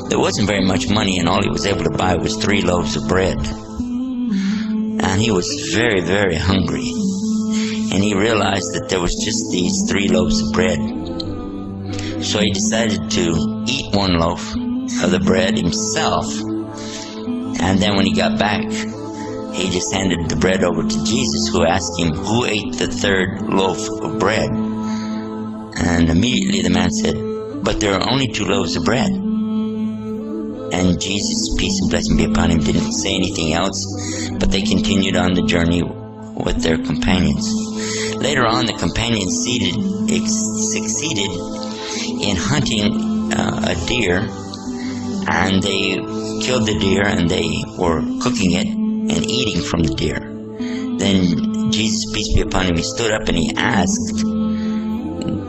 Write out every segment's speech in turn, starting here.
there wasn't very much money, and all he was able to buy was 3 loaves of bread. And he was very, very hungry. And he realized that there was just these 3 loaves of bread. So he decided to eat 1 loaf of the bread himself. And then when he got back, he just handed the bread over to Jesus, who asked him, who ate the 3rd loaf of bread? And immediately the man said, but there are only 2 loaves of bread. And Jesus, peace and blessing be upon him, didn't say anything else, but they continued on the journey with their companions. Later on, the companions succeeded in hunting a deer, and they killed the deer, and they were cooking it and eating from the deer. Then Jesus, peace be upon him, he stood up and he asked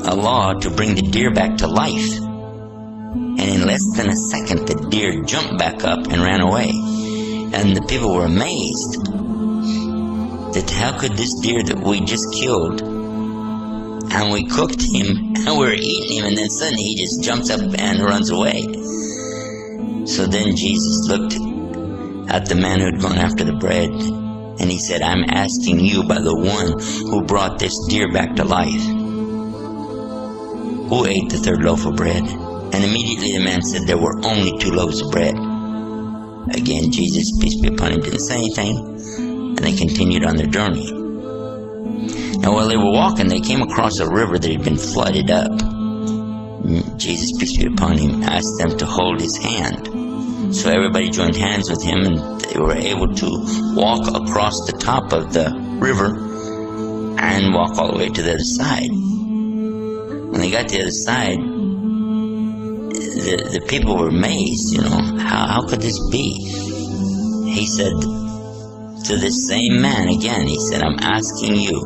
Allah to bring the deer back to life. And in less than a second, the deer jumped back up and ran away. And the people were amazed that how could this deer that we just killed, and we cooked him, and we were eating him, and then suddenly he just jumps up and runs away. So then Jesus looked at the man who had gone after the bread, and he said, I'm asking you by the one who brought this deer back to life, who ate the 3rd loaf of bread? And immediately the man said there were only 2 loaves of bread. Again, Jesus, peace be upon him, didn't say anything, and they continued on their journey. Now while they were walking, they came across a river that had been flooded up. Jesus, peace be upon him, asked them to hold his hand. So everybody joined hands with him, and they were able to walk across the top of the river and walk all the way to the other side. When they got to the other side, the people were amazed, how could this be? He said to this same man again, he said, I'm asking you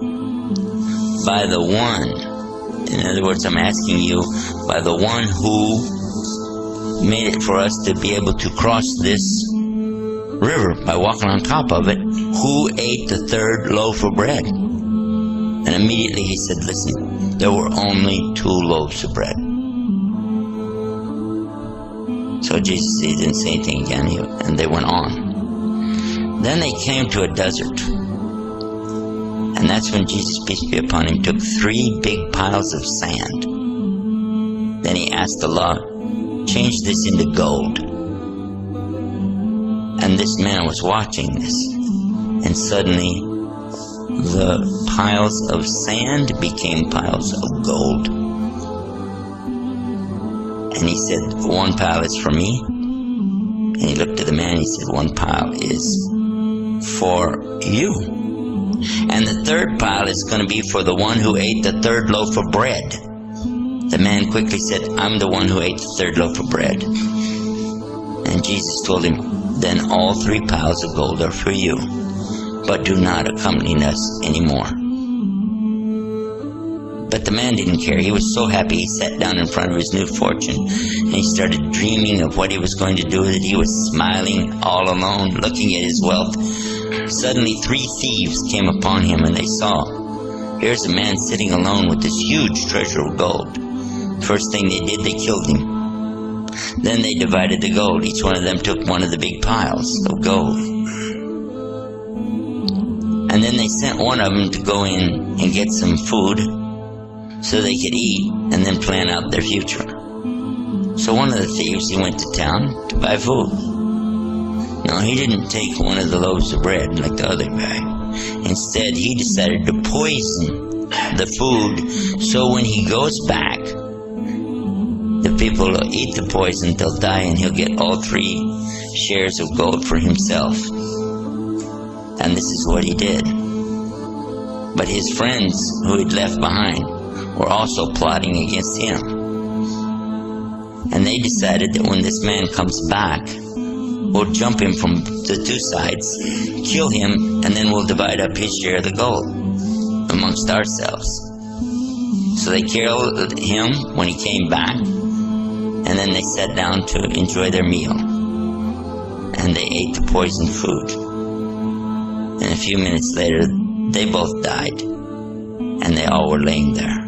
by the one, in other words, I'm asking you by the one who made it for us to be able to cross this river by walking on top of it, who ate the 3rd loaf of bread? And immediately he said, listen, there were only 2 loaves of bread. So Jesus, he didn't say anything again, and they went on. Then they came to a desert. And that's when Jesus, peace be upon him, took 3 big piles of sand. Then he asked Allah, change this into gold. And this man was watching this. And suddenly, the piles of sand became piles of gold. And he said, 1 pile is for me. And he looked at the man and he said, 1 pile is for you. And the 3rd pile is going to be for the one who ate the 3rd loaf of bread. The man quickly said, I'm the one who ate the 3rd loaf of bread. And Jesus told him, then all 3 piles of gold are for you, but do not accompany us anymore. But the man didn't care. He was so happy. He sat down in front of his new fortune, and he started dreaming of what he was going to do with it. He was smiling all alone, looking at his wealth. Suddenly 3 thieves came upon him, and they saw, here's a man sitting alone with this huge treasure of gold. First thing they did, they killed him. Then they divided the gold. Each one of them took one of the big piles of gold. And then they sent one of them to go in and get some food so they could eat and then plan out their future. So one of the thieves, he went to town to buy food. No, he didn't take one of the loaves of bread like the other guy. Instead, he decided to poison the food, so when he goes back, the people will eat the poison, they'll die, and he'll get all 3 shares of gold for himself. And this is what he did. But his friends who he'd left behind were also plotting against him. And they decided that when this man comes back, we'll jump him from the 2 sides, kill him, and then we'll divide up his share of the gold amongst ourselves. So they killed him when he came back, and then they sat down to enjoy their meal. And they ate the poisoned food. And a few minutes later, they both died, and they all were laying there.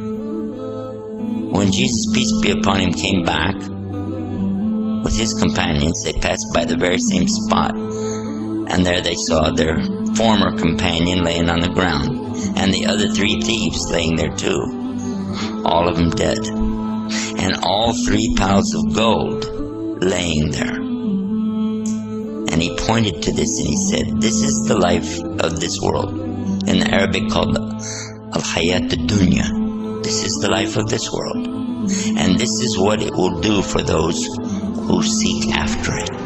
When Jesus, peace be upon him, came back with with his companions, they passed by the very same spot, and there they saw their former companion laying on the ground, and the other 3 thieves laying there too, all of them dead, and all 3 piles of gold laying there. And he pointed to this and he said, this is the life of this world, in the Arabic called al-hayat ad-dunya. This is the life of this world, and this is what it will do for those who seek after it.